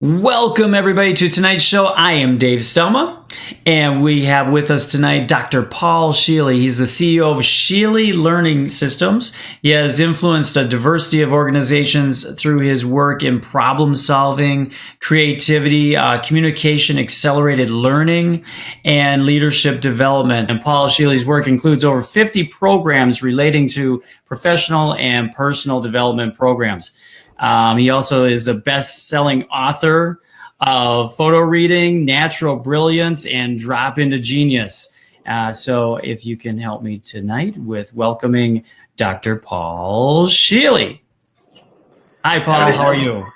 Welcome everybody to tonight's show. I am Dave Stelma, and we have with us tonight Dr. Paul Scheele. He's the CEO of Scheele Learning Systems. He has influenced a diversity of organizations through his work in problem solving, creativity, communication, accelerated learning, and leadership development. And Paul Scheele's work includes over 50 programs relating to professional and personal development programs. He also is the best-selling author of Photo Reading, Natural Brilliance, and Drop into Genius. So if you can help me tonight with welcoming Dr. Paul Scheele. Hi, Paul. How are you?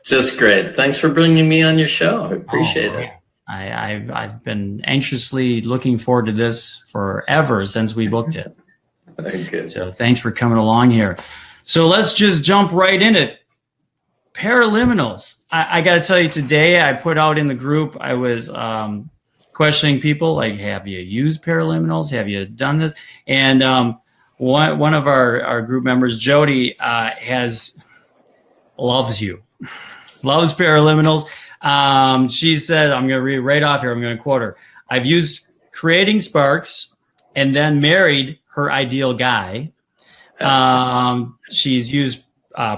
Just great. Thanks for bringing me on your show. I appreciate it. I've been anxiously looking forward to this forever since we booked it. Very good. So thanks for coming along here. So let's just jump right in it. Paraliminals. I got to tell you, today I put out in the group, I was questioning people like, have you used Paraliminals? Have you done this? And one of our group members, Jody, loves Paraliminals. She said, I'm going to read right off here. I'm going to quote her. I've used Creating Sparks and then married her ideal guy. She's used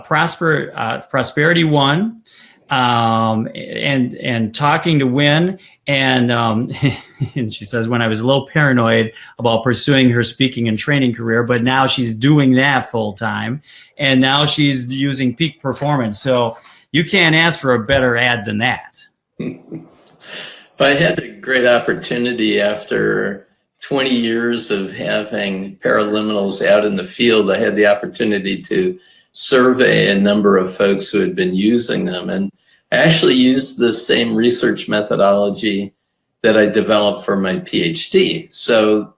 Prosperity One, and Talking to Win, and and she says, when I was a little paranoid about pursuing her speaking and training career, but now she's doing that full time, and now she's using Peak Performance. So you can't ask for a better ad than that. I had a great opportunity after 20 years of having Paraliminals out in the field. I had the opportunity to survey a number of folks who had been using them, and I actually used the same research methodology that I developed for my PhD. So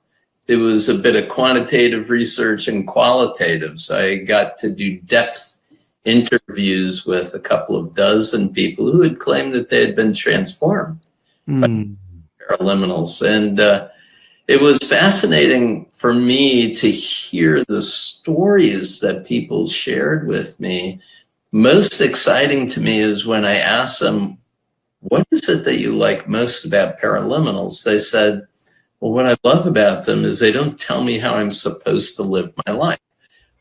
it was a bit of quantitative research and qualitative. So I got to do depth interviews with a couple of dozen people who had claimed that they had been transformed by Paraliminals. And it was fascinating for me to hear the stories that people shared with me. Most exciting to me is when I asked them, what is it that you like most about Paraliminals? They said, well, what I love about them is they don't tell me how I'm supposed to live my life.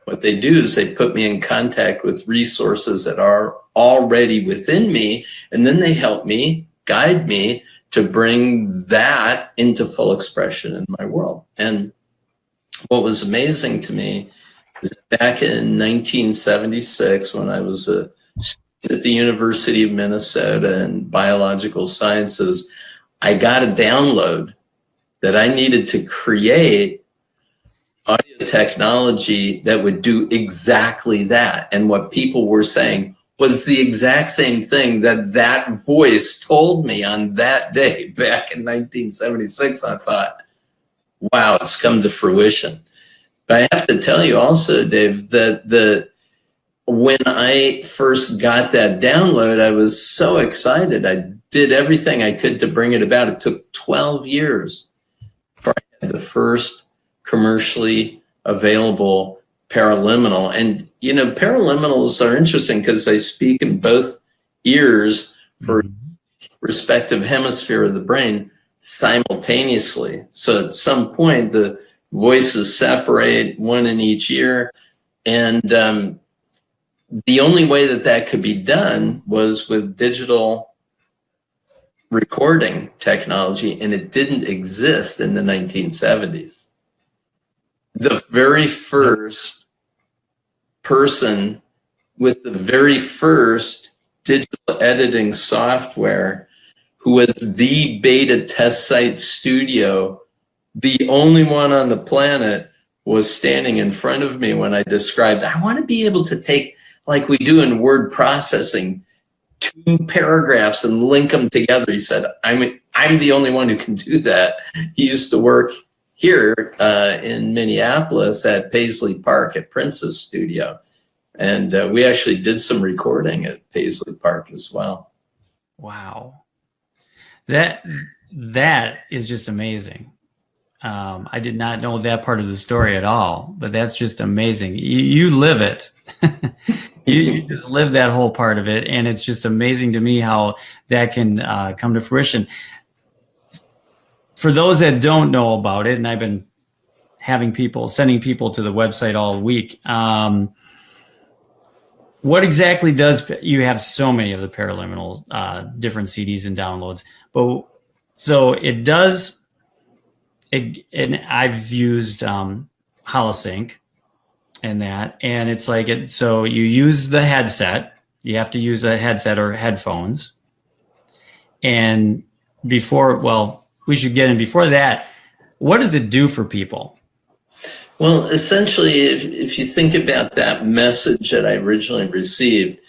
What they do is they put me in contact with resources that are already within me, and then they help me, guide me to bring that into full expression in my world. And what was amazing to me is that back in 1976, when I was a student at the University of Minnesota in biological sciences, I got a download that I needed to create audio technology that would do exactly that. And what people were saying was the exact same thing that voice told me on that day back in 1976. I thought, wow, it's come to fruition. But I have to tell you also, Dave, that when I first got that download, I was so excited. I did everything I could to bring it about. It took 12 years before I had the first commercially available Paraliminal. And you know, Paraliminals are interesting because they speak in both ears for respective hemisphere of the brain simultaneously. So at some point, the voices separate, one in each ear. And the only way that could be done was with digital recording technology, and it didn't exist in the 1970s. The very first person with the very first digital editing software, who was the beta test site studio, the only one on the planet, was standing in front of me when I described, I want to be able to take, like we do in word processing, 2 paragraphs and link them together. He said, I'm the only one who can do that. He used to work here in Minneapolis at Paisley Park at Prince's studio. And we actually did some recording at Paisley Park as well. Wow. That is just amazing. I did not know that part of the story at all, but that's just amazing. You live it. You just live that whole part of it, and it's just amazing to me how that can come to fruition. For those that don't know about it, and I've been sending people to the website all week. What exactly you have so many of the paraliminal different CDs and downloads, but so it does. And I've used Holosync and that, and it's like it. So you use the headset. You have to use a headset or headphones. And we should get in before that. What does it do for people? Well, essentially, if you think about that message that I originally received,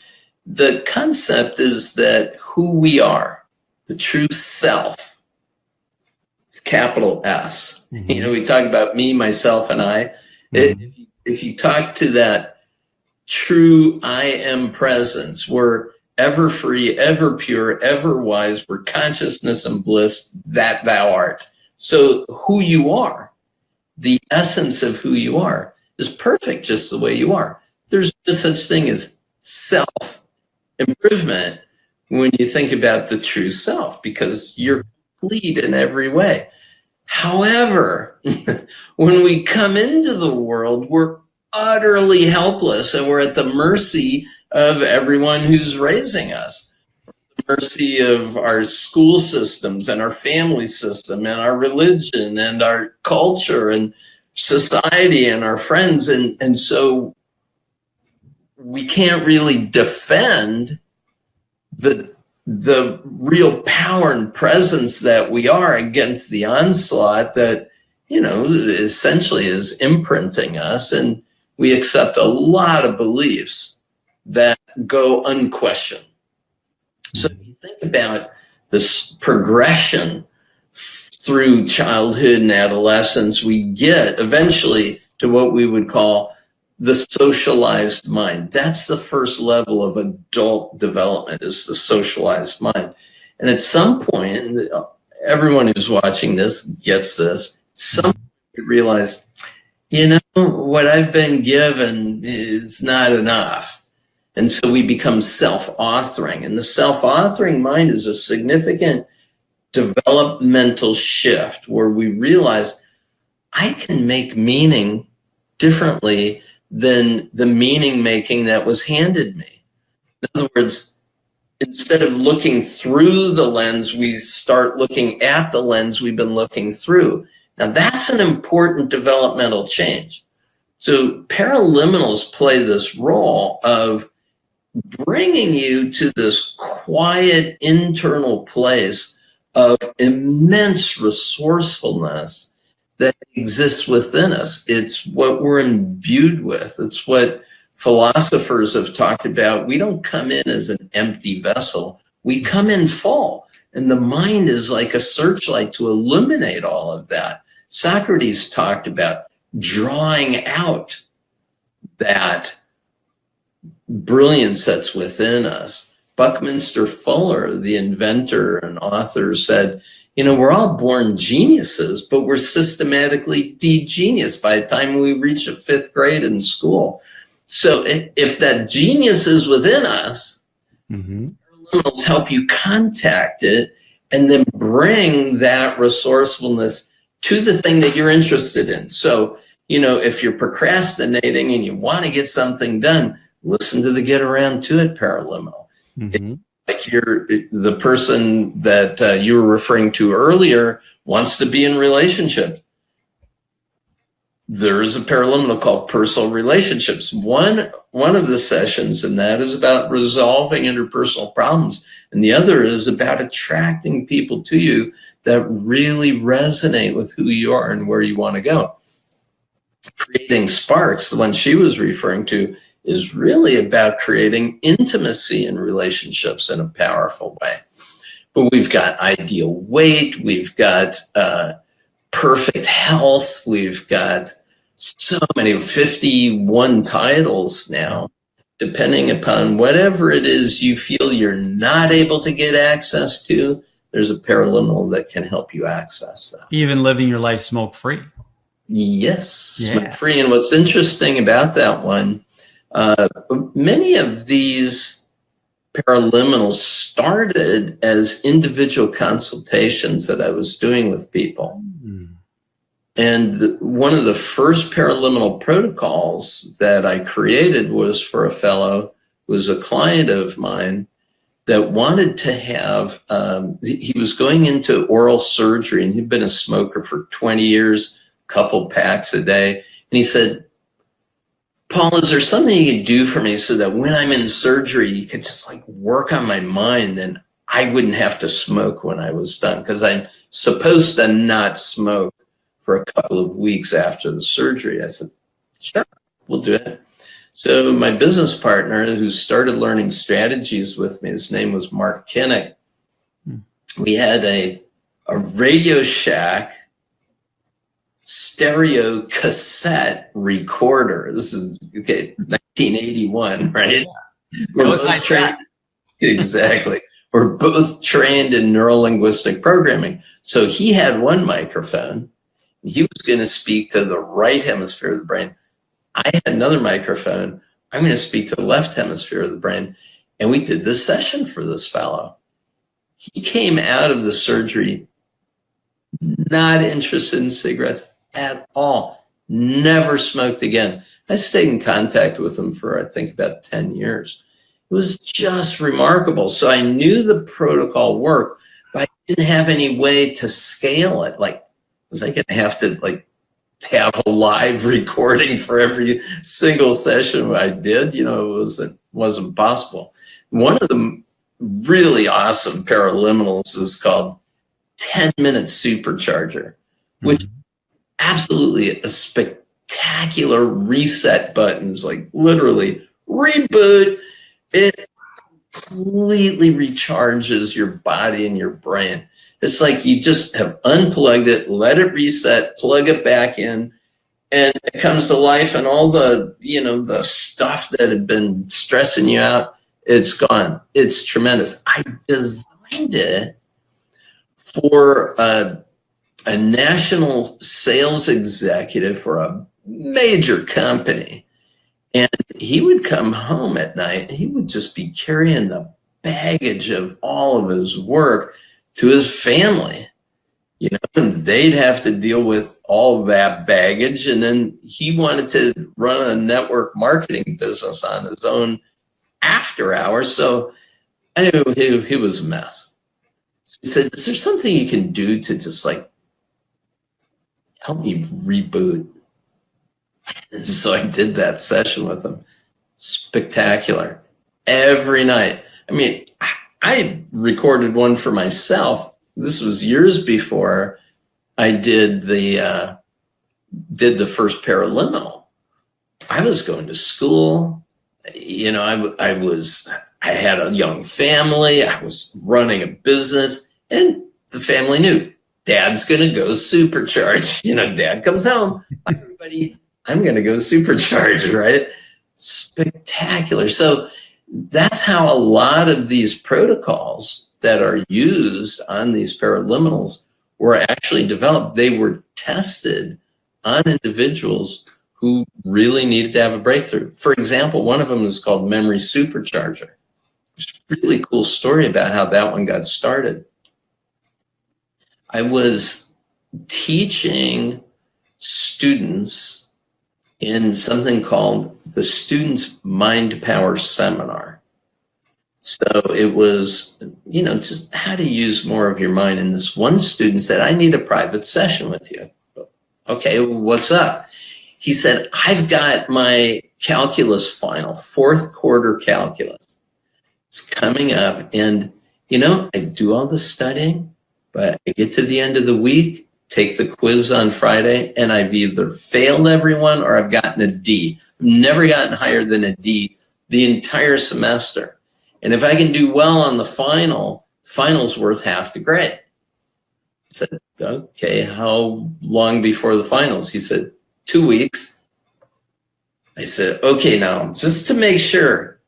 the concept is that who we are, the true self, capital S. Mm-hmm. We talk about me, myself, and I. Mm-hmm. If you talk to that true I am presence, we're ever free, ever pure, ever wise, we're consciousness and bliss, that thou art. So who you are, the essence of who you are, is perfect just the way you are. There's no such thing as self-improvement when you think about the true self, because you're complete in every way. However, when we come into the world, we're utterly helpless, and we're at the mercy of everyone who's raising us. Mercy of our school systems and our family system and our religion and our culture and society and our friends. And so we can't really defend the real power and presence that we are against the onslaught that, essentially is imprinting us. And we accept a lot of beliefs that go unquestioned. So if you think about this progression through childhood and adolescence, we get eventually to what we would call the socialized mind. That's the first level of adult development, is the socialized mind. And at some point, and everyone who's watching this gets this, at some point you realize, what I've been given is not enough. And so we become self-authoring. And the self-authoring mind is a significant developmental shift where we realize I can make meaning differently than the meaning making that was handed me. In other words, instead of looking through the lens, we start looking at the lens we've been looking through. Now that's an important developmental change. So paraliminals play this role of bringing you to this quiet internal place of immense resourcefulness that exists within us. It's what we're imbued with. It's what philosophers have talked about. We don't come in as an empty vessel. We come in full. And the mind is like a searchlight to illuminate all of that. Socrates talked about drawing out that brilliance that's within us. Buckminster Fuller, the inventor and author, said, we're all born geniuses, but we're systematically de-genius by the time we reach the 5th grade in school. So if that genius is within us, paraliminals help you contact it and then bring that resourcefulness to the thing that you're interested in. So, if you're procrastinating and you want to get something done, listen to the Get Around to It paraliminal. Like the person that you were referring to earlier wants to be in relationship. There is a paraliminal called Personal Relationships. One of the sessions in that is about resolving interpersonal problems, and the other is about attracting people to you that really resonate with who you are and where you want to go. Creating Sparks, the one she was referring to, is really about creating intimacy in relationships in a powerful way. But we've got ideal weight, we've got perfect health, we've got so many, 51 titles now, depending upon whatever it is you feel you're not able to get access to, there's a paraliminal that can help you access that. Even living your life smoke-free. Yes, smoke-free. And what's interesting about that one, Many of these paraliminals started as individual consultations that I was doing with people. And one of the first paraliminal protocols that I created was for a fellow who was a client of mine that wanted to have, he was going into oral surgery, and he'd been a smoker for 20 years, a couple packs a day. And he said, Paul, is there something you could do for me so that when I'm in surgery, you could just like work on my mind and I wouldn't have to smoke when I was done? Because I'm supposed to not smoke for a couple of weeks after the surgery. I said, sure, we'll do it. So my business partner, who started learning strategies with me, his name was Mark Kinnick. We had a Radio Shack stereo cassette recorder. This is 1981, right? Yeah. That was my track. Exactly. We're both trained in neurolinguistic programming. So he had one microphone. He was going to speak to the right hemisphere of the brain. I had another microphone. I'm going to speak to the left hemisphere of the brain. And we did this session for this fellow. He came out of the surgery not interested in cigarettes at all. Never smoked again. I stayed in contact with him for, I think, about 10 years. It was just remarkable. So I knew the protocol worked, but I didn't have any way to scale it. Like, was I going to have to have a live recording for every single session I did? You know, it wasn't possible. One of the really awesome paraliminals is called 10-minute Supercharger, which absolutely a spectacular reset buttons, like literally reboot. It completely recharges your body and your brain. It's like you just have unplugged it, let it reset, plug it back in, and it comes to life, and all the, the stuff that had been stressing you out, it's gone. It's tremendous. I designed it for a national sales executive for a major company. And he would come home at night, he would just be carrying the baggage of all of his work to his family, and they'd have to deal with all that baggage. And then he wanted to run a network marketing business on his own after hours. So I knew he was a mess. So he said, is there something you can do to just help me reboot? And so I did that session with him. Spectacular. Every night. I mean, I recorded one for myself. This was years before I did the first paraliminal. I was going to school. I had a young family. I was running a business, and the family knew Dad's going to go supercharge. Dad comes home. Hi, everybody. I'm going to go supercharge, right? Spectacular. So that's how a lot of these protocols that are used on these paraliminals were actually developed. They were tested on individuals who really needed to have a breakthrough. For example, one of them is called Memory Supercharger. It's a really cool story about how that one got started. I was teaching students in something called the Students Mind Power Seminar. So it was, just how to use more of your mind. And this one student said, I need a private session with you. Okay, what's up? He said, I've got my calculus final, fourth quarter calculus. It's coming up, and, I do all the studying, but I get to the end of the week, take the quiz on Friday, and I've either failed everyone or I've gotten a D. I've never gotten higher than a D the entire semester. And if I can do well on the final's worth half the grade. I said, okay, how long before the finals? He said, 2 weeks. I said, okay, now, just to make sure,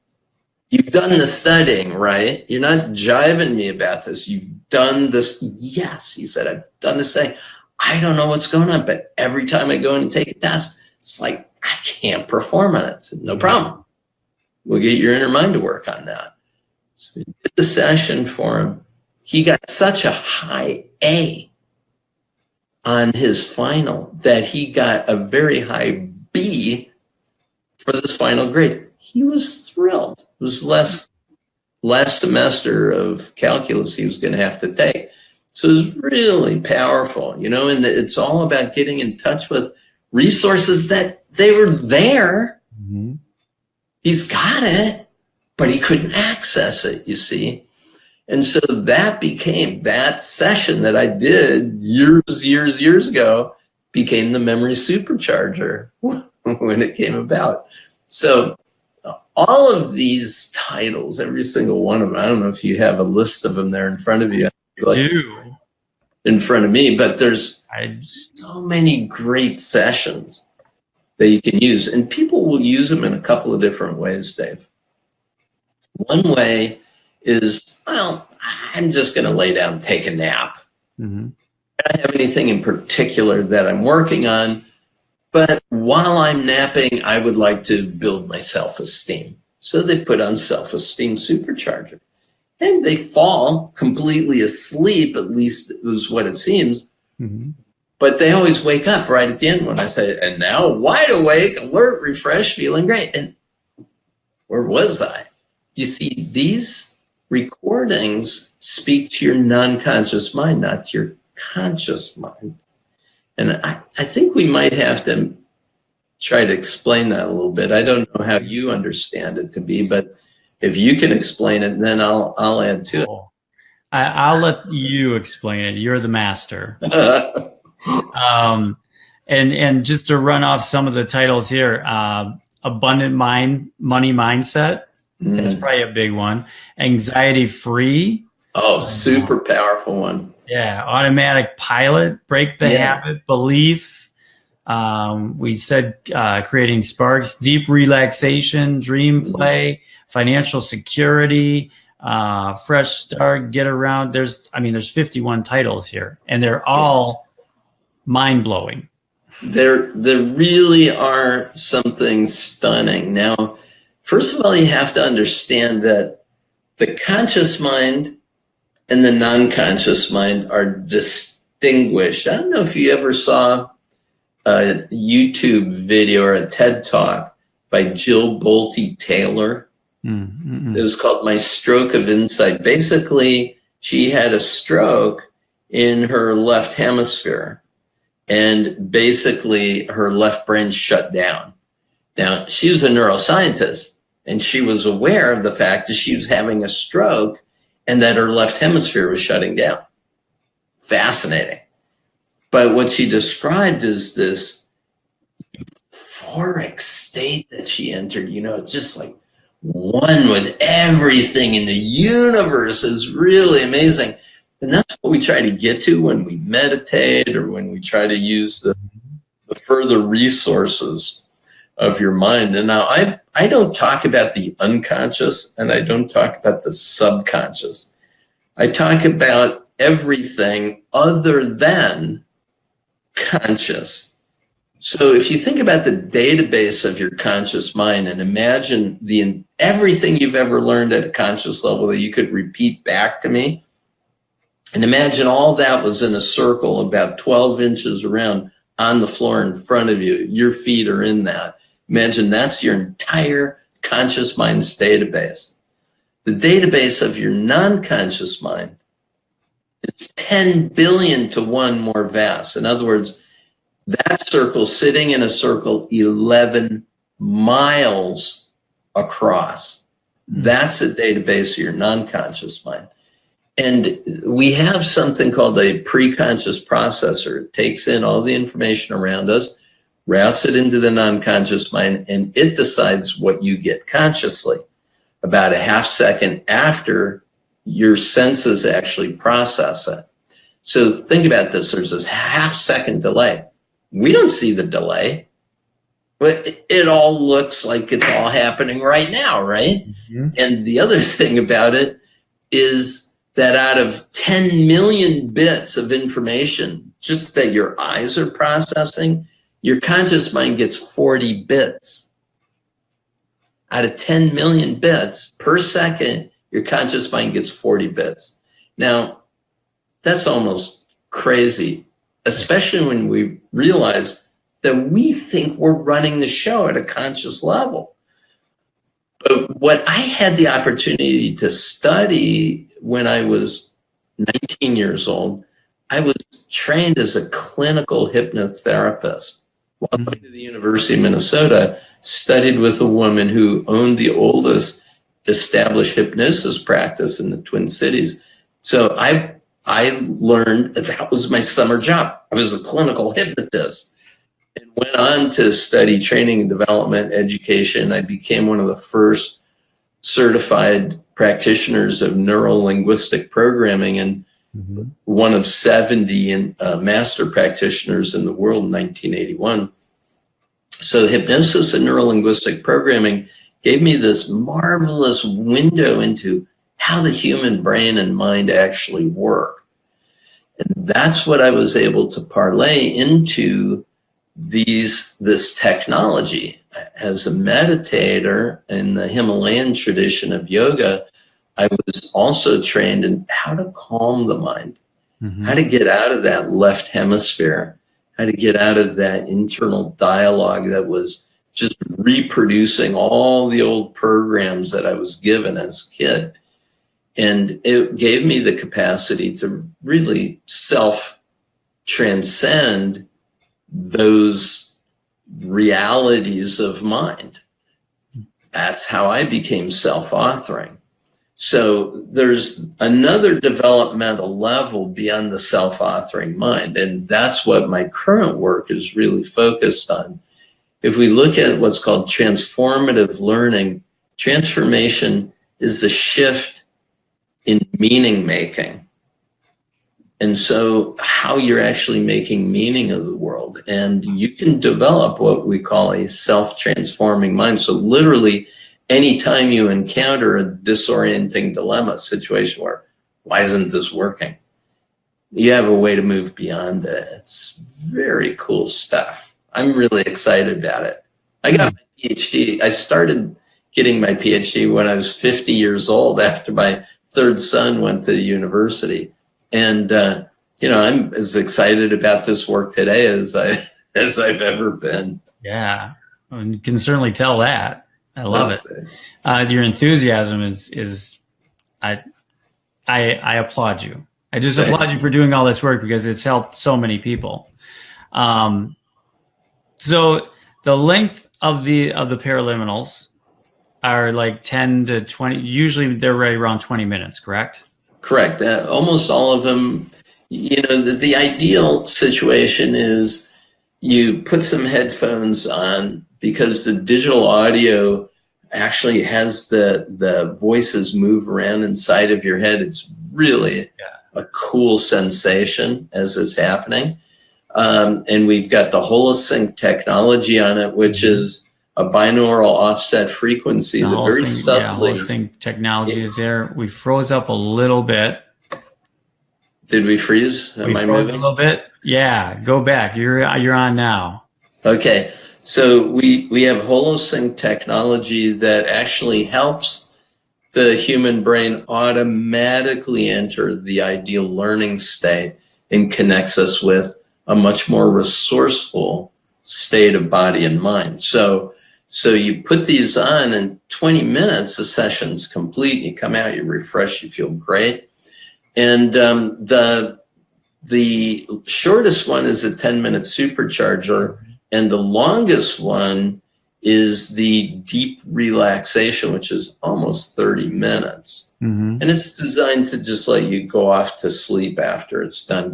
you've done the studying, right? You're not jiving me about this. You've done this. Yes, he said, I've done the studying. I don't know what's going on, but every time I go in and take a test, it's like I can't perform on it. I said, no problem. we'll get your inner mind to work on that. So we did the session for him. He got such a high A on his final that he got a very high B for this final grade. He was thrilled. It was last semester of calculus he was going to have to take. So it was really powerful, you know, and it's all about getting in touch with resources that they were there. Mm-hmm. He's got it, but he couldn't access it, you see. And so that became, that session that I did years ago became the memory supercharger when it came about. So all of these titles, every single one of them, I don't know if you have a list of them there in front of you. I do. In front of me, but there's so many great sessions that you can use. And people will use them in a couple of different ways, Dave. One way is, well, I'm just going to lay down and take a nap. Mm-hmm. I don't have anything in particular that I'm working on, but while I'm napping, I would like to build my self-esteem. So they put on self-esteem supercharger. And they fall completely asleep, at least it was what it seems. Mm-hmm. But they always wake up right at the end when I say, and now wide awake, alert, refreshed, feeling great. And where was I? You see, these recordings speak to your non-conscious mind, not to your conscious mind. And I think we might have to try to explain that a little bit. I don't know how you understand it to be, but if you can explain it, then I'll add to it. I'll let you explain it. You're the master. And just to run off some of the titles here, Abundant Mind, Money Mindset. That's probably a big one. Anxiety Free. Oh, super powerful one. Yeah. Automatic Pilot, Break the Habit, Belief. We said Creating Sparks, Deep Relaxation, Dream Play, Financial Security, Fresh Start, Get Around. There's 51 titles here, and they're all mind-blowing. There really are something stunning. Now, first of all, you have to understand that the conscious mind and the non-conscious mind are distinguished. I don't know if you ever saw a YouTube video or a TED Talk by Jill Bolte Taylor. Mm-hmm. It was called My Stroke of Insight. Basically, she had a stroke in her left hemisphere, and basically her left brain shut down. Now, she was a neuroscientist, and she was aware of the fact that she was having a stroke and that her left hemisphere was shutting down. Fascinating. But what she described is this euphoric state that she entered, you know, just like one with everything in the universe is really amazing. And that's what we try to get to when we meditate or when we try to use the further resources of your mind. And now I don't talk about the unconscious and I don't talk about the subconscious. I talk about everything other than conscious. So if you think about the database of your conscious mind and imagine everything you've ever learned at a conscious level that you could repeat back to me, and imagine all that was in a circle about 12 inches around on the floor in front of you. Your feet are in that. Imagine that's your entire conscious mind's database. The database of your non-conscious mind is 10 billion to 1 more vast. In other words, that circle sitting in a circle 11 miles across. That's a database of your non-conscious mind. And we have something called a preconscious processor. It takes in all the information around us, routes it into the non-conscious mind, and it decides what you get consciously about a half second after your senses actually process it. So think about this. There's this half second delay. We don't see the delay, but it all looks like it's all happening right now, right? Mm-hmm. And the other thing about it is that out of 10 million bits of information, just that your eyes are processing, your conscious mind gets 40 bits out of 10 million bits per second, your conscious mind gets 40 bits. Now, that's almost crazy, especially when we realize that we think we're running the show at a conscious level. But what I had the opportunity to study when I was 19 years old, I was trained as a clinical hypnotherapist. While going to the University of Minnesota, studied with a woman who owned the oldest established hypnosis practice in the Twin Cities. So I learned that was my summer job. I was a clinical hypnotist and went on to study training and development education. I became one of the first certified practitioners of neuro-linguistic programming and one of 70 master practitioners in the world in 1981. So hypnosis and neuro-linguistic programming gave me this marvelous window into how the human brain and mind actually work. And that's what I was able to parlay into this technology. As a meditator in the Himalayan tradition of yoga, I was also trained in how to calm the mind, how to get out of that left hemisphere, how to get out of that internal dialogue that was just reproducing all the old programs that I was given as a kid. And it gave me the capacity to really self-transcend those realities of mind. That's how I became self-authoring. So there's another developmental level beyond the self-authoring mind, and that's what my current work is really focused on. If we look at what's called transformative learning, transformation is the shift in meaning making. And so how you're actually making meaning of the world. And you can develop what we call a self-transforming mind. So literally, anytime you encounter a disorienting dilemma situation where, why isn't this working? You have a way to move beyond it. It's very cool stuff. I'm really excited about it. I got my PhD. I started getting my PhD when I was 50 years old after my third son went to university. And, I'm as excited about this work today as I've ever been. Yeah, you can certainly tell that. I love it. Your enthusiasm is I applaud you. I just applaud you for doing all this work because it's helped so many people. So the length of the paraliminals are like 10 to 20. Usually they're right around 20 minutes, correct? Correct. Almost all of them. The ideal situation is you put some headphones on, because the digital audio actually has the voices move around inside of your head. It's really a cool sensation as it's happening. And we've got the holosync technology on it, which is a binaural offset frequency. The very subtly. holosync technology is there. We froze up a little bit. Did we freeze? Am I moving? A little bit? Yeah, go back. You're on now. Okay. So we have holosync technology that actually helps the human brain automatically enter the ideal learning state and connects us with a much more resourceful state of body and mind. So you put these on, in 20 minutes, the session's complete. You come out, you refresh, you feel great. And the shortest one is a 10-minute supercharger. And the longest one is the deep relaxation, which is almost 30 minutes. And it's designed to just let you go off to sleep after it's done.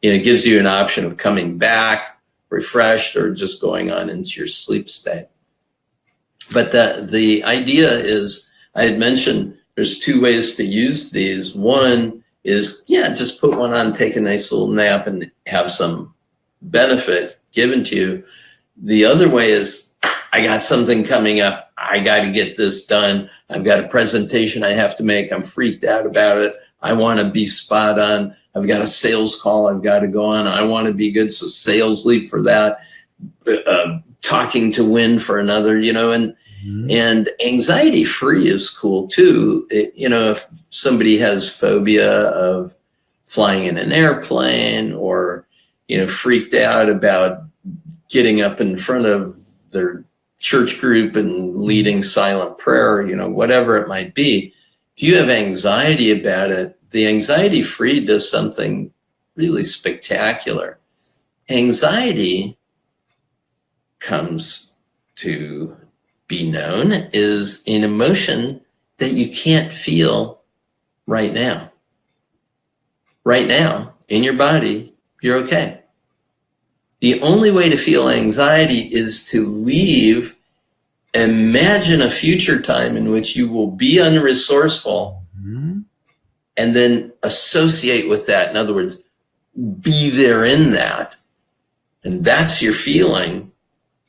It gives you an option of coming back refreshed or just going on into your sleep state. But the idea is, I had mentioned there's two ways to use these. One is, just put one on, take a nice little nap and have some benefit given to you. The other way is, I got something coming up. I got to get this done. I've got a presentation I have to make. I'm freaked out about it. I want to be spot on. I've got a sales call I've got to go on. I want to be good. So sales lead for that, talking to win for another, and And anxiety free is cool too. If somebody has phobia of flying in an airplane, or, freaked out about getting up in front of their church group and leading silent prayer, whatever it might be. If you have anxiety about it, the anxiety free does something really spectacular. Anxiety comes to be known is an emotion that you can't feel right now. Right now, in your body, you're okay. The only way to feel anxiety is to imagine a future time in which you will be unresourceful, and then associate with that. In other words, be there in that. And that's your feeling.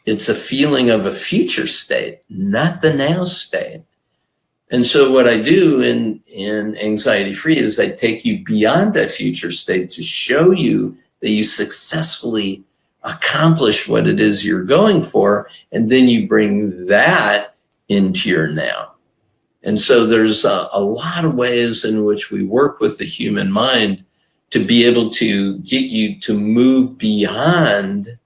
It's a feeling of a future state, not the now state. And so what I do in Anxiety Free is I take you beyond that future state to show you that you successfully accomplish what it is you're going for, and then you bring that into your now. And so there's a lot of ways in which we work with the human mind to be able to get you to move beyond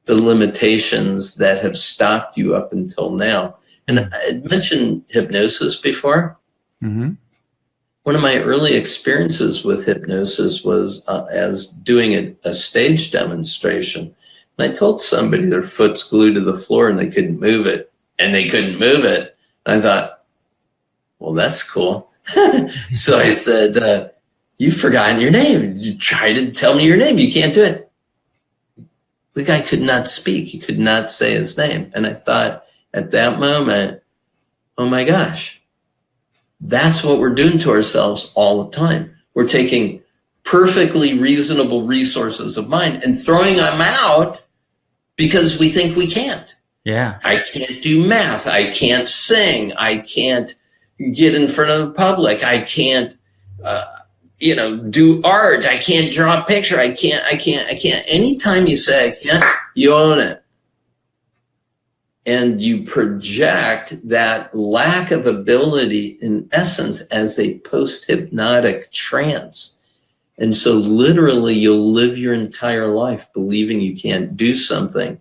the limitations that have stopped you up until now. And I mentioned hypnosis before. One of my early experiences with hypnosis was as doing a stage demonstration. And I told somebody their foot's glued to the floor and they couldn't move it. And I thought, well, that's cool. So I said, you've forgotten your name. You try to tell me your name. You can't do it. The guy could not speak. He could not say his name. And I thought at that moment, oh my gosh, that's what we're doing to ourselves all the time. We're taking perfectly reasonable resources of mind and throwing them out because we think we can't. Yeah. I can't do math. I can't sing. I can't get in front of the public. I can't, do art. I can't draw a picture. I can't. Anytime you say I can't, you own it. And you project that lack of ability in essence as a post-hypnotic trance. And so literally you'll live your entire life believing you can't do something.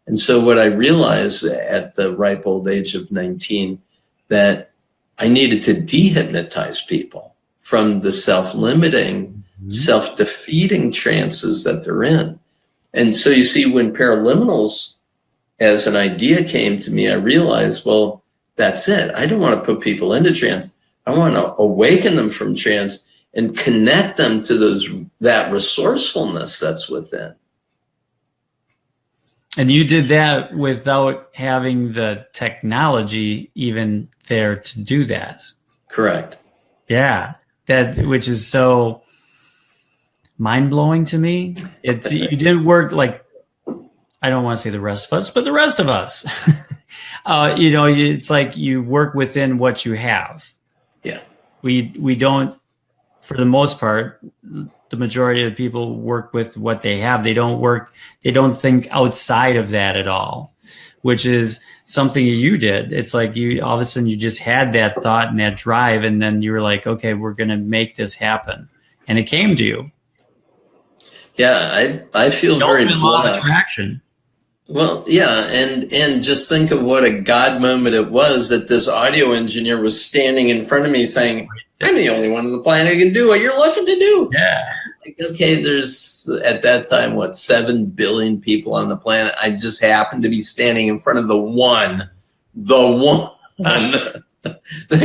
And so what I realized at the ripe old age of 19, that I needed to dehypnotize people from the self-limiting, self-defeating trances that they're in. And so you see, when paraliminals as an idea came to me, I realized, well, that's it. I don't want to put people into trance. I want to awaken them from trance and connect them to that resourcefulness that's within. And you did that without having the technology even there to do that. Correct. Yeah. Which is so mind-blowing to me. You didn't work like, I don't want to say the rest of us, but the rest of us. It's like you work within what you have. Yeah. We don't, for the most part, the majority of the people work with what they have. They don't think outside of that at all, which is something you did. It's like all of a sudden you just had that thought and that drive, and then you were like, okay, we're going to make this happen. And it came to you. Yeah, I feel very blessed. Law of attraction. Well, yeah, and just think of what a God moment it was that this audio engineer was standing in front of me saying, I'm the only one on the planet who can do what you're looking to do. Yeah. Like, okay, there's at that time, 7 billion people on the planet. I just happened to be standing in front of the one that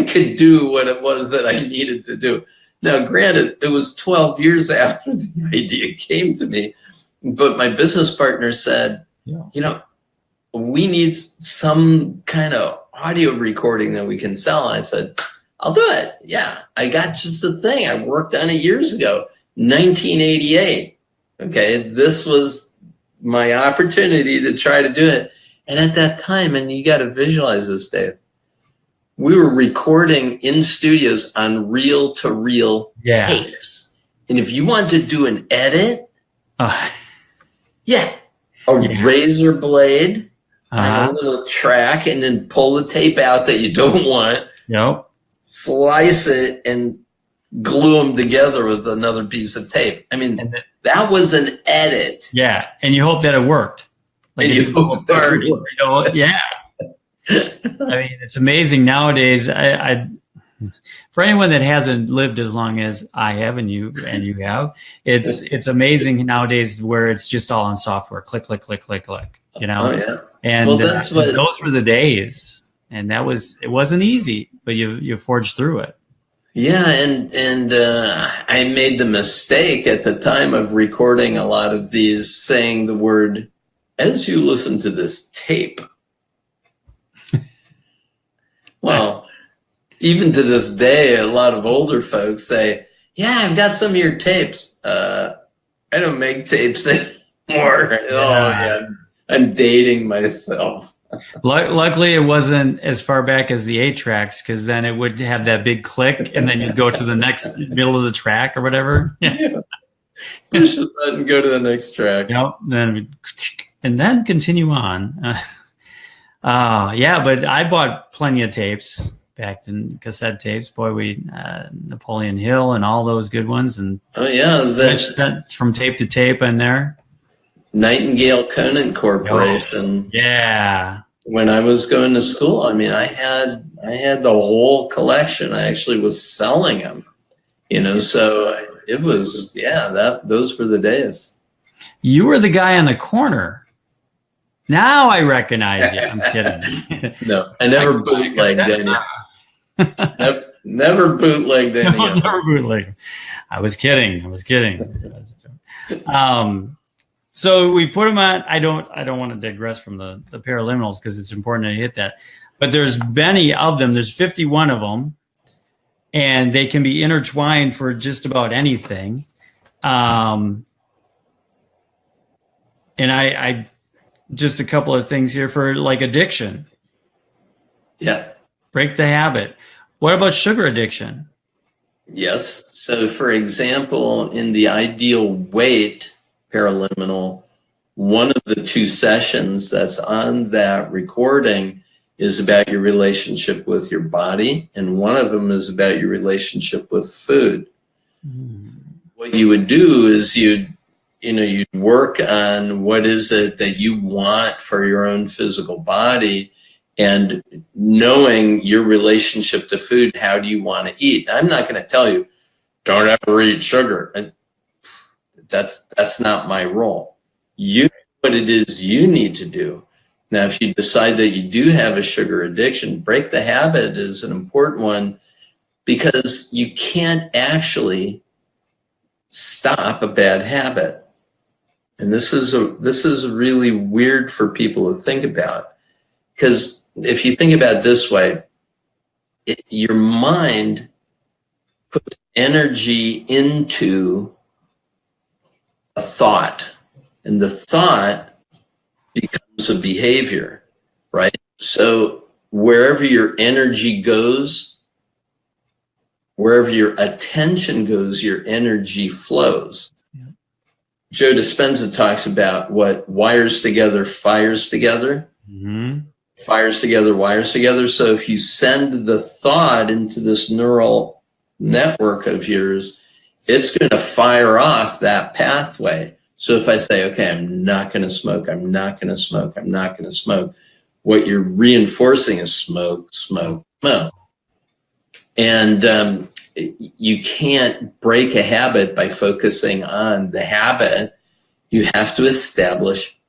could do what it was that I needed to do. Now, granted, it was 12 years after the idea came to me, but my business partner said, we need some kind of audio recording that we can sell. I said, I'll do it. Yeah, I got just the thing. I worked on it years ago, 1988. Okay, this was my opportunity to try to do it. And at that time, and you got to visualize this, Dave, we were recording in studios on reel-to-reel tapes. And if you want to do an edit, a razor blade find a little track, and then pull the tape out that you don't want. Yep. Slice it and glue them together with another piece of tape. I mean, that was an edit. Yeah, and you hope that it worked. Like And you hope that it worked. You know, yeah. I mean, it's amazing nowadays. I for anyone that hasn't lived as long as I have, and you have, it's amazing nowadays where it's just all on software. Click, click, click, click, click. You know. Oh yeah. And well, that's what those were the days, and it wasn't easy, but you forged through it. Yeah, and I made the mistake at the time of recording a lot of these, saying the word, as you listen to this tape. Well, even to this day, a lot of older folks say, yeah, I've got some of your tapes. I don't make tapes anymore. Oh, yeah, I'm dating myself. Luckily, it wasn't as far back as the 8-tracks, because then it would have that big click, and then you'd go to the next middle of the track or whatever. Yeah. Push the button, go to the next track. Yep. And then continue on. Yeah, but I bought plenty of tapes back in cassette tapes. Boy, we Napoleon Hill and all those good ones, and oh yeah, that from tape to tape in there. Nightingale Conant Corporation. Oh, yeah. When I was going to school, I mean, I had the whole collection. I actually was selling them, you know. So it was, those were the days. You were the guy on the corner. Now I recognize you. I'm kidding. No, I never bootlegged any. Never bootlegged any. No, never bootlegged. I was kidding. So we put them on. I don't want to digress from the paraliminals, because it's important to hit that. But there's many of them. There's 51 of them, and they can be intertwined for just about anything. And I just a couple of things here for like addiction. Yeah. Break the habit. What about sugar addiction? Yes. So for example, in the ideal weight paraliminal, one of the 2 sessions that's on that recording is about your relationship with your body, and one of them is about your relationship with food. What you would do is you'd work on what is it that you want for your own physical body, and knowing your relationship to food. How do you want to eat? I'm not going to tell you, don't ever eat sugar. And that's not my role. You know what it is you need to do. Now, if you decide that you do have a sugar addiction, break the habit is an important one, because you can't actually stop a bad habit. And this is really weird for people to think about, because if you think about it this way, your mind puts energy into a thought, and the thought becomes a behavior, right? So wherever your energy goes, wherever your attention goes, your energy flows. Yeah. Joe Dispenza talks about what wires together, fires together. Mm-hmm. Fires together, wires together. So if you send the thought into this neural network of yours, it's going to fire off that pathway. So if I say, okay, I'm not going to smoke, I'm not going to smoke, I'm not going to smoke, what you're reinforcing is smoke, smoke, smoke. And you can't break a habit by focusing on the habit. You have to establish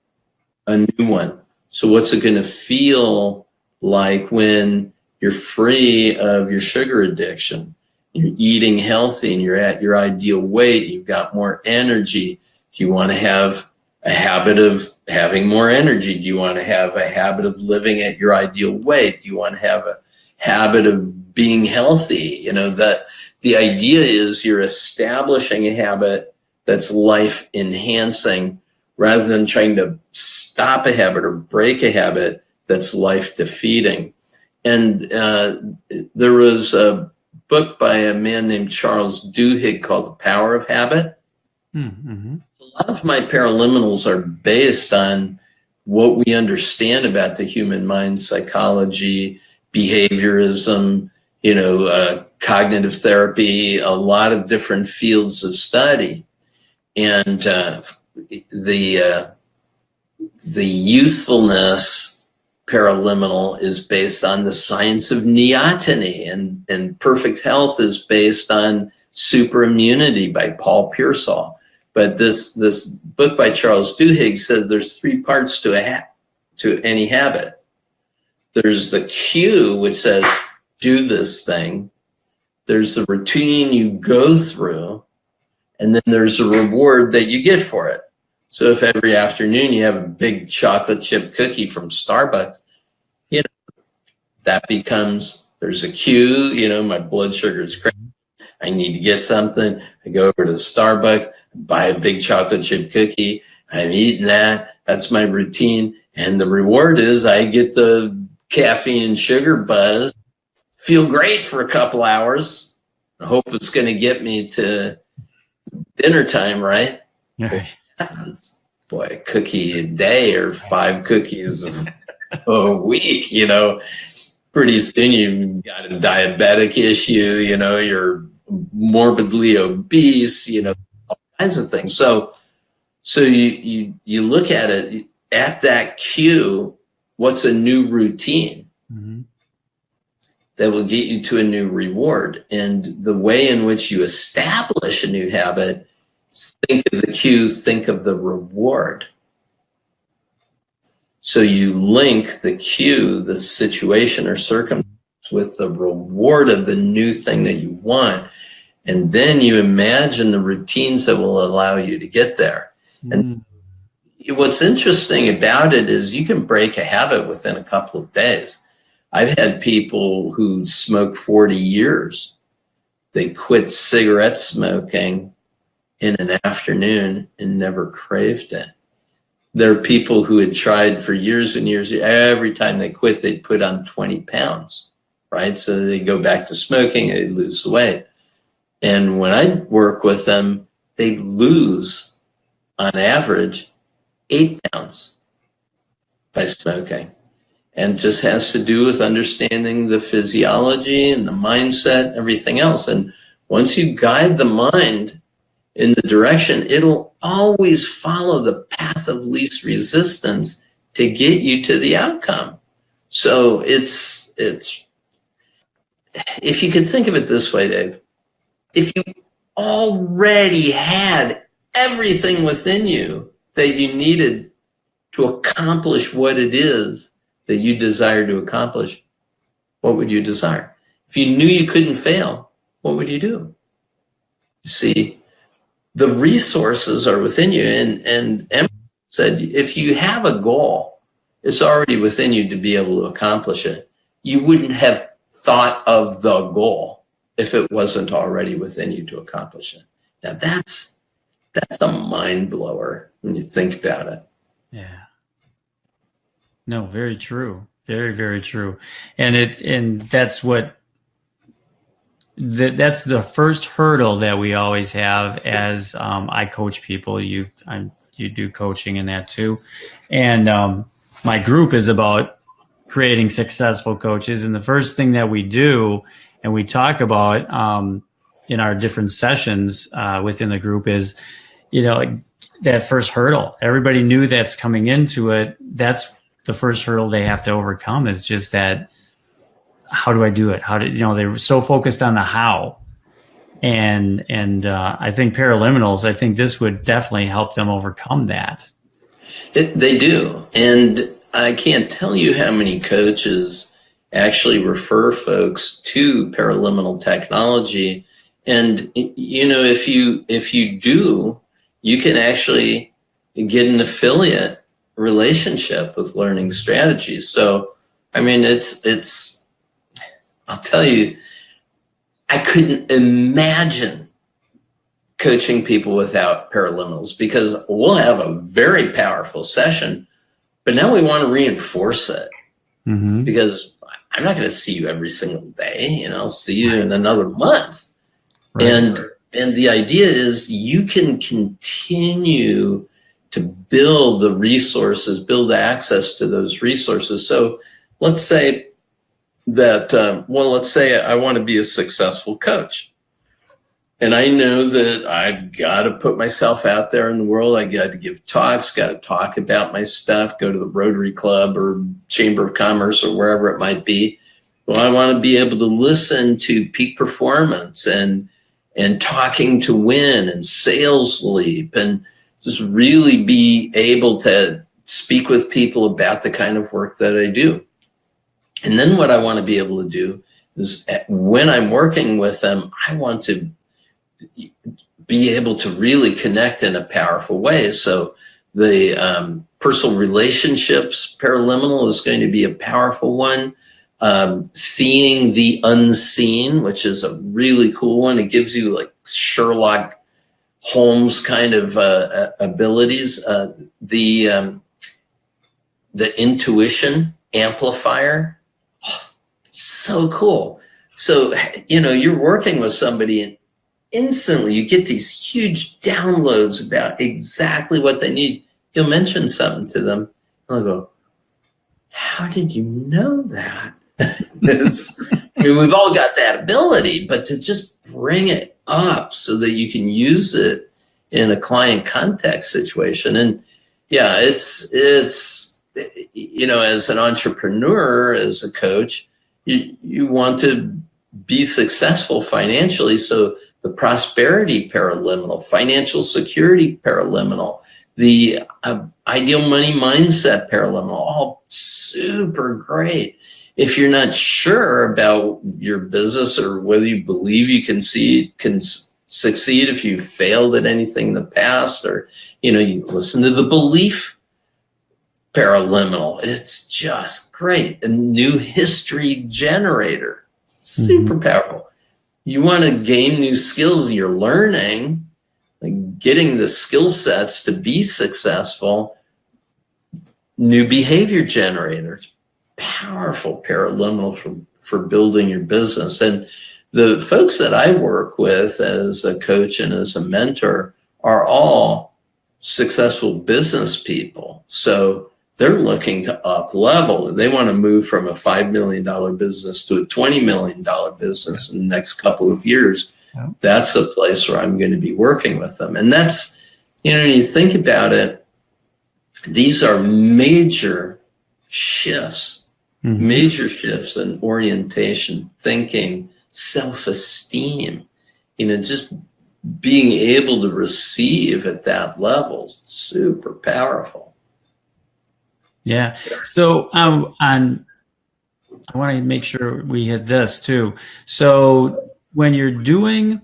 a new one. So what's it going to feel like when you're free of your sugar addiction? You're eating healthy and you're at your ideal weight. You've got more energy. Do you want to have a habit of having more energy? Do you want to have a habit of living at your ideal weight? Do you want to have a habit of being healthy? You know, that the idea is you're establishing a habit that's life enhancing, rather than trying to stop a habit or break a habit that's life defeating. And there was a book by a man named Charles Duhigg called The Power of Habit. Mm-hmm. A lot of my paraliminals are based on what we understand about the human mind, psychology, behaviorism, cognitive therapy, a lot of different fields of study. And the youthfulness paraliminal is based on the science of neoteny, and perfect health is based on superimmunity by Paul Pearsall. But this book by Charles Duhigg says there's 3 parts to any habit. There's the cue, which says, do this thing. There's the routine you go through, and then there's a reward that you get for it. So if every afternoon you have a big chocolate chip cookie from Starbucks, that becomes, there's a cue, my blood sugar is crazy. I need to get something. I go over to Starbucks, buy a big chocolate chip cookie. I'm eating that. That's my routine. And the reward is I get the caffeine and sugar buzz, feel great for a couple hours. I hope it's going to get me to dinner time, right? Yeah. Boy, a cookie a day or 5 cookies a week, pretty soon you've got a diabetic issue, you're morbidly obese, all kinds of things. So you look at it at that cue, what's a new routine that will get you to a new reward? And the way in which you establish a new habit, think of the cue, think of the reward. So you link the cue, the situation or circumstance, with the reward of the new thing that you want. And then you imagine the routines that will allow you to get there. And what's interesting about it is you can break a habit within a couple of days. I've had people who smoke 40 years. They quit cigarette smoking in an afternoon and never craved it. There are people who had tried for years and years. Every time they quit, they'd put on 20 pounds, right? So they go back to smoking, they lose weight. And when I work with them, they lose, on average, 8 pounds by smoking. And just has to do with understanding the physiology and the mindset, everything else. And once you guide the mind in the direction, it'll always follow the path of least resistance to get you to the outcome. So it's if you could think of it this way, Dave, if you already had everything within you that you needed to accomplish what it is that you desire to accomplish, what would you desire? If you knew you couldn't fail, what would you do? You see, the resources are within you. And Emma said, if you have a goal, it's already within you to be able to accomplish it. You wouldn't have thought of the goal if it wasn't already within you to accomplish it. Now that's a mind blower when you think about it. Yeah. No, very true. Very, very true. And that's that's the first hurdle that we always have as I coach people. You do coaching in that too. And my group is about creating successful coaches. And the first thing that we do and we talk about in our different sessions within the group is, that first hurdle. Everybody knew that's coming into it. That's the first hurdle they have to overcome, is just that, how do I do it? They were so focused on the how. And I think paraliminals, I think this would definitely help them overcome that. They do. And I can't tell you how many coaches actually refer folks to paraliminal technology. And, if you do, you can actually get an affiliate relationship with learning strategies. So, I mean, it's, I'll tell you, I couldn't imagine coaching people without paraliminals, because we'll have a very powerful session, but now we want to reinforce it because I'm not going to see you every single day. I'll see you in another month. Right. And the idea is you can continue to build the resources, build access to those resources. So let's say that, let's say I want to be a successful coach. And I know that I've got to put myself out there in the world. I got to give talks, got to talk about my stuff, go to the Rotary Club or Chamber of Commerce or wherever it might be. Well, I want to be able to listen to Peak Performance and Talking to Win and Sales Leap, and just really be able to speak with people about the kind of work that I do. And then what I want to be able to do is, when I'm working with them, I want to be able to really connect in a powerful way. So the personal relationships paraliminal is going to be a powerful one. Seeing the unseen, which is a really cool one. It gives you like Sherlock Holmes kind of abilities. The intuition amplifier, so cool. So, you're working with somebody and instantly you get these huge downloads about exactly what they need. You'll mention something to them and they'll go, how did you know that? We've all got that ability, but to just bring it up so that you can use it in a client contact situation. And yeah, it's as an entrepreneur, as a coach, you want to be successful financially. So the prosperity paraliminal, financial security paraliminal, the ideal money mindset paraliminal, all super great. If you're not sure about your business or whether you believe you can succeed if you failed at anything in the past, or you listen to the belief paraliminal, it's just great. A new history generator, super powerful. You want to gain new skills, you're learning, like getting the skill sets to be successful. New behavior generators, powerful paraliminal for building your business. And the folks that I work with as a coach and as a mentor are all successful business people. So they're looking to up level. They want to move from a $5 million business to a $20 million business in the next couple of years. Yeah. That's the place where I'm going to be working with them. And that's, when you think about it, these are major shifts, major shifts in orientation, thinking, self-esteem, just being able to receive at that level, super powerful. Yeah. So I want to make sure we hit this too. So when you're doing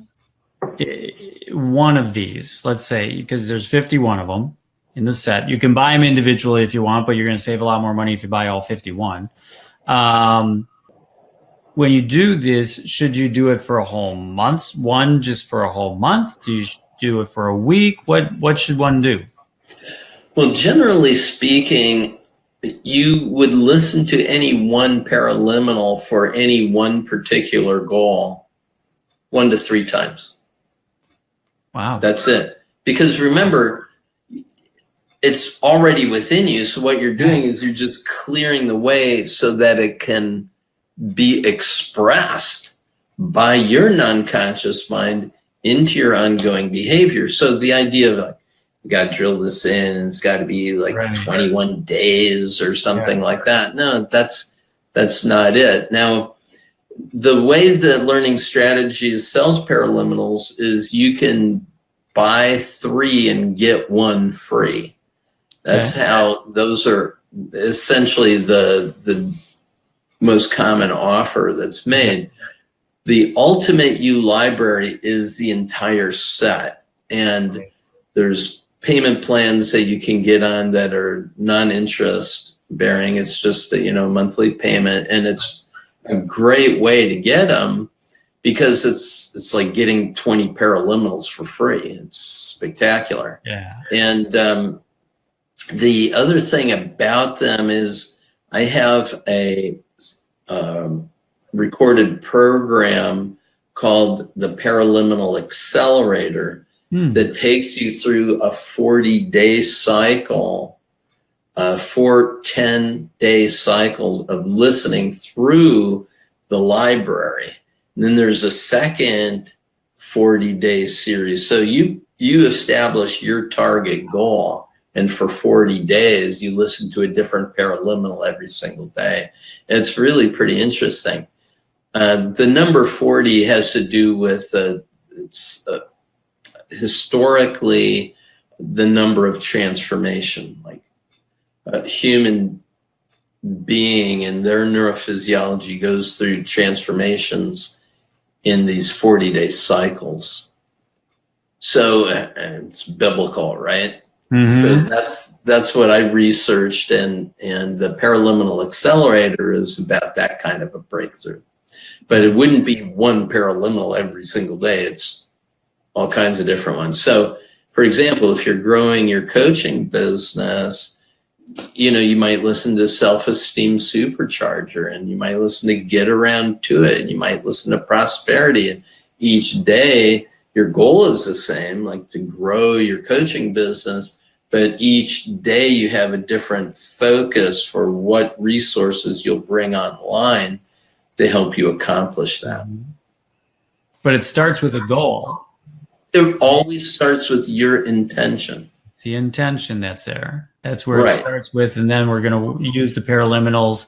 one of these, let's say, because there's 51 of them in the set, you can buy them individually if you want, but you're going to save a lot more money if you buy all 51. When you do this, should you do it for a whole month? One just for a whole month? Do you do it for a week? What should one do? Well, generally speaking, you would listen to any one paraliminal for any one particular goal 1 to 3 times. Wow. That's it. Because remember, it's already within you. So what you're doing is you're just clearing the way so that it can be expressed by your non-conscious mind into your ongoing behavior. So the idea of like, you got to drill this in, and it's got to be like 21 days or something like that. No, that's not it. Now, the way that Learning Strategies sells paraliminals is you can buy 3 and get 1 free. That's how those are essentially the most common offer that's made. The Ultimate You library is the entire set, and there's payment plans that you can get on that are non-interest bearing. It's just a monthly payment, and it's a great way to get them because it's like getting 20 paraliminals for free. It's spectacular. Yeah. And the other thing about them is I have a recorded program called the Paraliminal Accelerator that takes you through a 40-day cycle, 4 10-day cycles of listening through the library. And then there's a second 40-day series. So you establish your target goal, and for 40 days, you listen to a different paraliminal every single day. And it's really pretty interesting. The number 40 has to do with historically the number of transformation, like a human being and their neurophysiology goes through transformations in these 40-day cycles. So it's biblical, right? So that's what I researched, and the paraliminal accelerator is about that kind of a breakthrough. But it wouldn't be one paraliminal every single day. It's all kinds of different ones. So, for example, if you're growing your coaching business, you might listen to Self-Esteem Supercharger, and you might listen to Get Around to It, and you might listen to Prosperity. And each day, your goal is the same, like to grow your coaching business, but each day you have a different focus for what resources you'll bring online to help you accomplish that. But it starts with a goal. It always starts with your intention. It's the intention that's there. That's where it starts with, and then we're going to use the paraliminals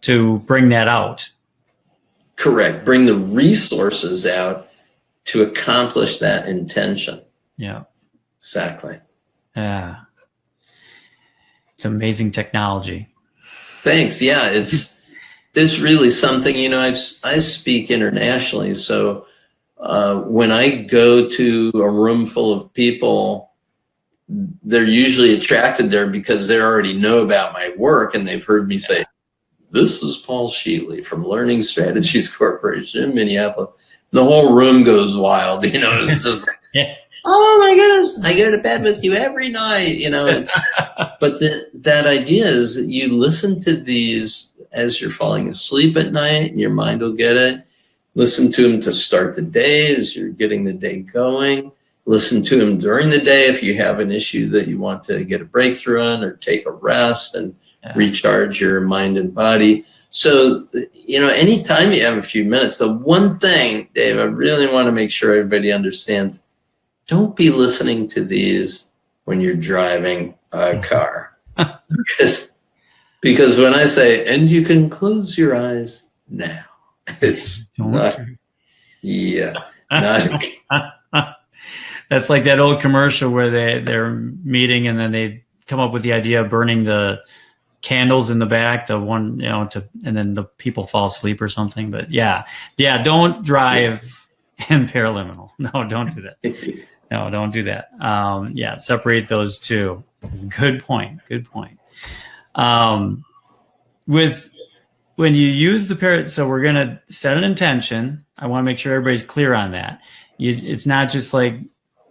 to bring that out. Correct. Bring the resources out to accomplish that intention. Yeah. Exactly. Yeah. It's amazing technology. Thanks. Yeah, it's really something, I speak internationally. So when I go to a room full of people, they're usually attracted there because they already know about my work, and they've heard me say, "This is Paul Scheele from Learning Strategies Corporation in Minneapolis." The whole room goes wild, it's just oh my goodness, I go to bed with you every night, but that idea is that you listen to these as you're falling asleep at night, and your mind will get it. Listen to them to start the day as you're getting the day going. Listen to them during the day if you have an issue that you want to get a breakthrough on, or take a rest and recharge your mind and body. So, anytime you have a few minutes, the one thing, Dave, I really want to make sure everybody understands, don't be listening to these when you're driving a car. Because when I say, and you can close your eyes now, it's not, That's like that old commercial where they're meeting, and then they come up with the idea of burning the candles in the back, the one, and then the people fall asleep or something. But don't drive in paraliminal. No, don't do that. No, don't do that. Separate those two. Good point. When you use the so we're going to set an intention. I want to make sure everybody's clear on that. It's not just like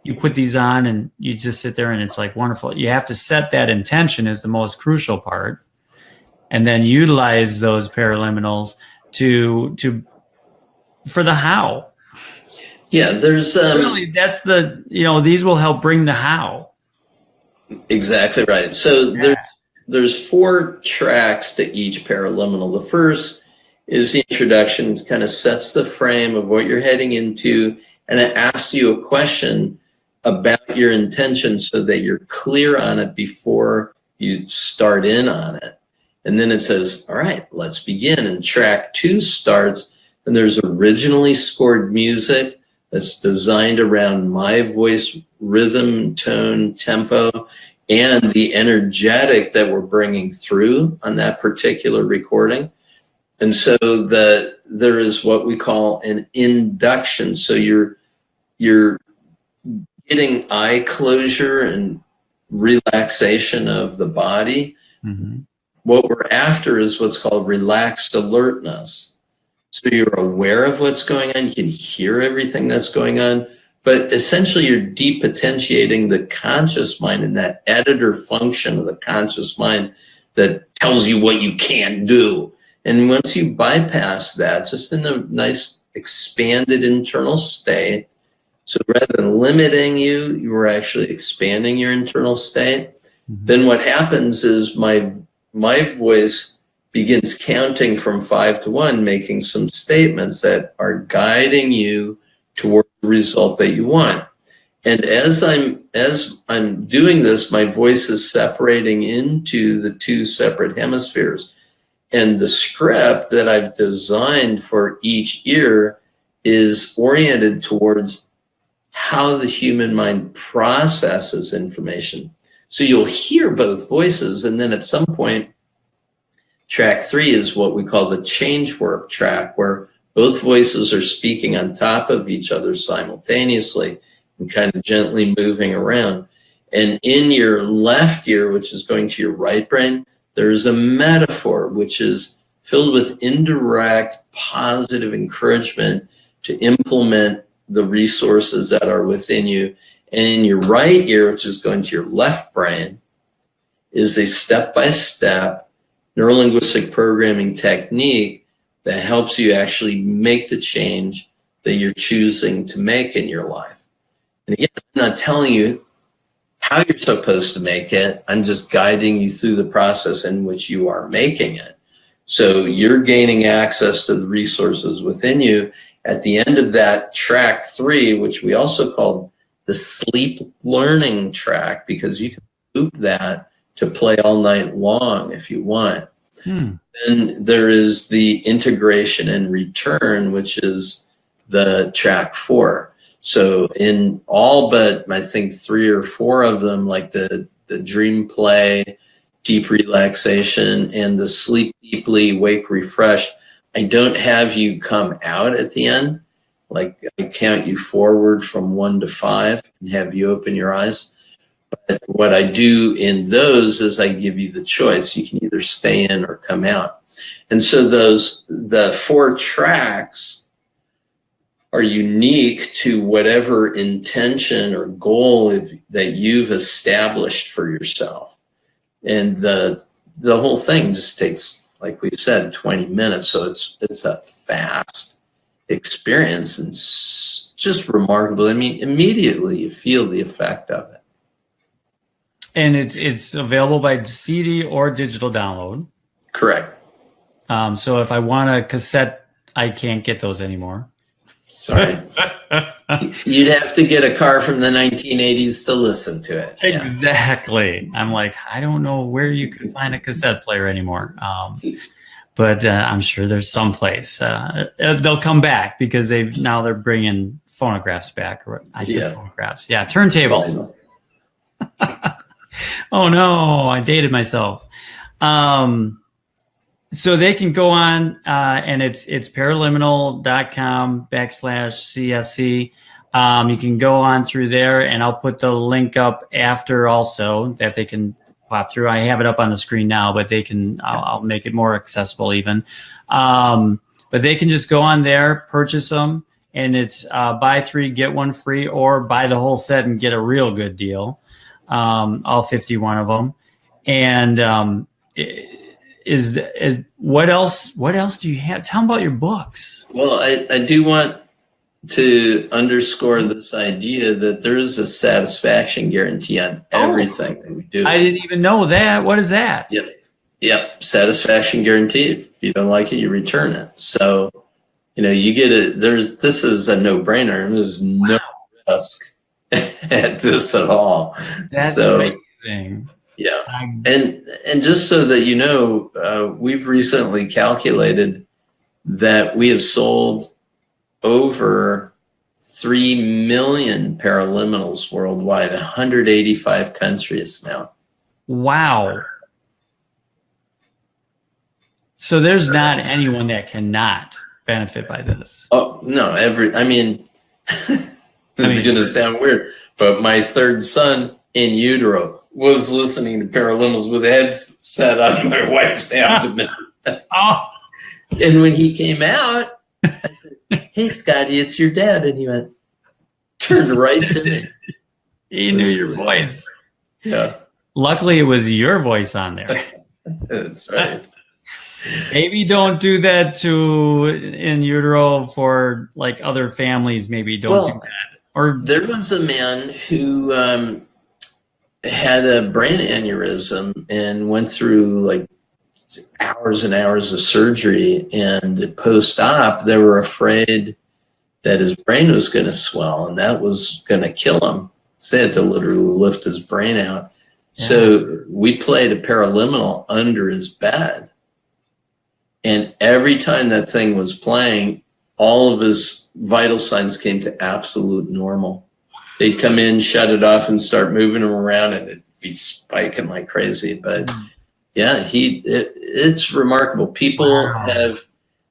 you put these on and you just sit there and it's like wonderful. You have to set that intention is the most crucial part, and then utilize those paraliminals for the how. Yeah, there's really, that's these will help bring the how. Exactly right. So there's 4 tracks to each paraliminal. The first is the introduction, kind of sets the frame of what you're heading into, and it asks you a question about your intention so that you're clear on it before you start in on it. And then it says, all right, let's begin. And track 2 starts, and there's originally scored music that's designed around my voice, rhythm, tone, tempo, and the energetic that we're bringing through on that particular recording. And so there is what we call an induction. So you're getting eye closure and relaxation of the body. Mm-hmm. What we're after is what's called relaxed alertness. So you're aware of what's going on. You can hear everything that's going on. But essentially, you're depotentiating the conscious mind and that editor function of the conscious mind that tells you what you can't do. And once you bypass that, just in a nice expanded internal state, So rather than limiting you, you were actually expanding your internal state. Mm-hmm. Then what happens is my voice begins counting from 5 to 1, making some statements that are guiding you toward the result that you want. And as I'm doing this, my voice is separating into the 2 separate hemispheres. And the script that I've designed for each ear is oriented towards how the human mind processes information. So you'll hear both voices, and then at some point, track 3 is what we call the change work track, where both voices are speaking on top of each other simultaneously and kind of gently moving around. And in your left ear, which is going to your right brain, there is a metaphor which is filled with indirect positive encouragement to implement the resources that are within you. And in your right ear, which is going to your left brain, is a step-by-step neurolinguistic programming technique that helps you actually make the change that you're choosing to make in your life. And again, I'm not telling you how you're supposed to make it. I'm just guiding you through the process in which you are making it. So you're gaining access to the resources within you. At the end of that track 3, which we also called the sleep learning track, because you can loop that to play all night long if you want. Then there is the integration and return, which is the track 4. So in all but I think 3 or 4 of them, like the dream play, deep relaxation, and the sleep deeply, wake refreshed, I don't have you come out at the end. Like I count you forward from 1 to 5 and have you open your eyes. But what I do in those is I give you the choice. You can either stay in or come out. And so the 4 tracks are unique to whatever intention or goal that you've established for yourself. And the whole thing just takes, like we said, 20 minutes. So it's a fast experience and just remarkable. I mean, immediately you feel the effect of it. And it's available by CD or digital download. Correct. So if I want a cassette, I can't get those anymore. Sorry. You'd have to get a car from the 1980s to listen to it. Exactly. I'm like, I don't know where you can find a cassette player anymore. But I'm sure there's someplace. They'll come back because they're bringing phonographs back. Or I said phonographs. Yeah, turntables. Oh no, I dated myself. So they can go on and it's paraliminal.com/CSC. You can go on through there, and I'll put the link up after also that they can pop through. I have it up on the screen now, but they can. I'll make it more accessible even. But they can just go on there, purchase them, and it's buy 3 get 1 free, or buy the whole set and get a real good deal. All 51 of them, and is what else do you have? Tell them about your books. Well, I do want to underscore this idea that there is a satisfaction guarantee on everything that we do. I didn't even know that. What is that? Yep. Satisfaction guarantee. If you don't like it, you return it. So, you get it. This is a no-brainer. There's no risk at this at all. That's amazing. Yeah. And just so that you know, we've recently calculated that we have sold over 3 million paraliminals worldwide, 185 countries now. Wow. So there's not anyone that cannot benefit by this. Oh, no. This is going to sound weird, but my 3rd son in utero was listening to paraliminals with a headset on my wife's abdomen. And when he came out, I said, "Hey, Scotty, it's your dad." And he turned right to me. He knew your voice. Yeah. Luckily, it was your voice on there. That's right. Maybe don't do that in utero for like other families. Maybe don't do that. Or there was a man who had a brain aneurysm and went through like hours and hours of surgery, and post-op they were afraid that his brain was going to swell and that was going to kill him, so they had to literally lift his brain out. Yeah. So we played a paraliminal under his bed, and every time that thing was playing, all of his vital signs came to absolute normal. They'd come in, shut it off, and start moving him around, and it'd be spiking like crazy. But yeah, it's remarkable. People have,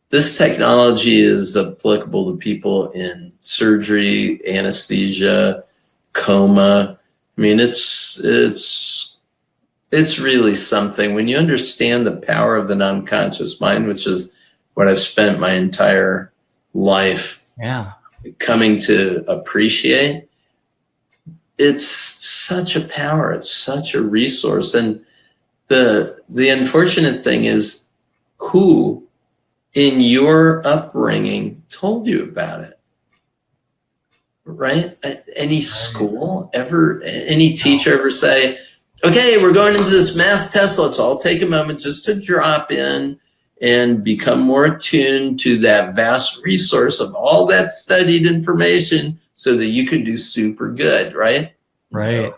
this technology is applicable to people in surgery, anesthesia, coma. I mean, it's really something. When you understand the power of the non-conscious mind, which is what I've spent my entire life coming to appreciate, it's such a power, it's such a resource. And the unfortunate thing is, who in your upbringing told you about it? Right? Any school ever, any teacher ever say, okay, we're going into this math test, let's all take a moment just to drop in and become more attuned to that vast resource of all that studied information so that you can do super good, right? Right.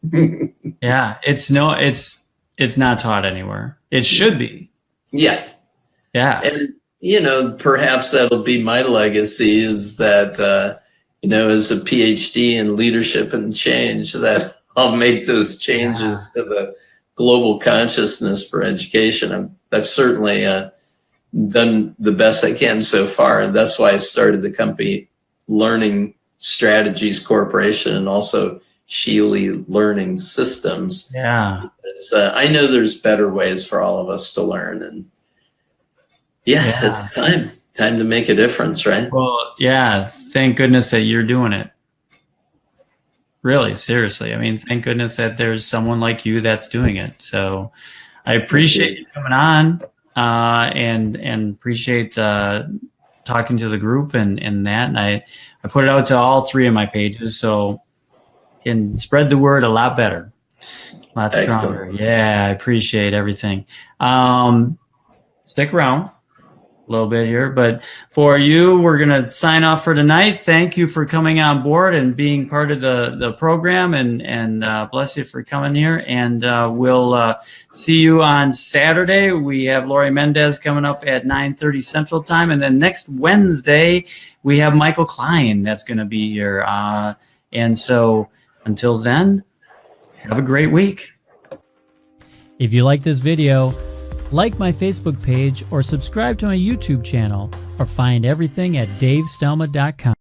No. Yeah, it's not taught anywhere. It should be. Yeah. Yeah. And, you know, perhaps that'll be my legacy, is that, you know, as a PhD in leadership and change, that I'll make those changes to the global consciousness for education. I've certainly done the best I can so far. And that's why I started the company Learning Strategies Corporation, and also Scheele Learning Systems. Yeah. Because, I know there's better ways for all of us to learn. And it's time to make a difference, right? Well, yeah. Thank goodness that you're doing it. Really, seriously. I mean, thank goodness that there's someone like you that's doing it. So I appreciate you coming on, and appreciate talking to the group and that. And I put it out to all 3 of my pages, so can spread the word a lot better, a lot stronger. Excellent. Yeah, I appreciate everything. Stick around a little bit here, but for you, we're going to sign off for tonight. Thank you for coming on board and being part of the program, and bless you for coming here. And we'll see you on Saturday. We have Lori Mendez coming up at 9:30 Central Time, and then next Wednesday we have Michael Klein that's going to be here. And so until then, have a great week. If you like this video, like my Facebook page or subscribe to my YouTube channel, or find everything at davestelma.com.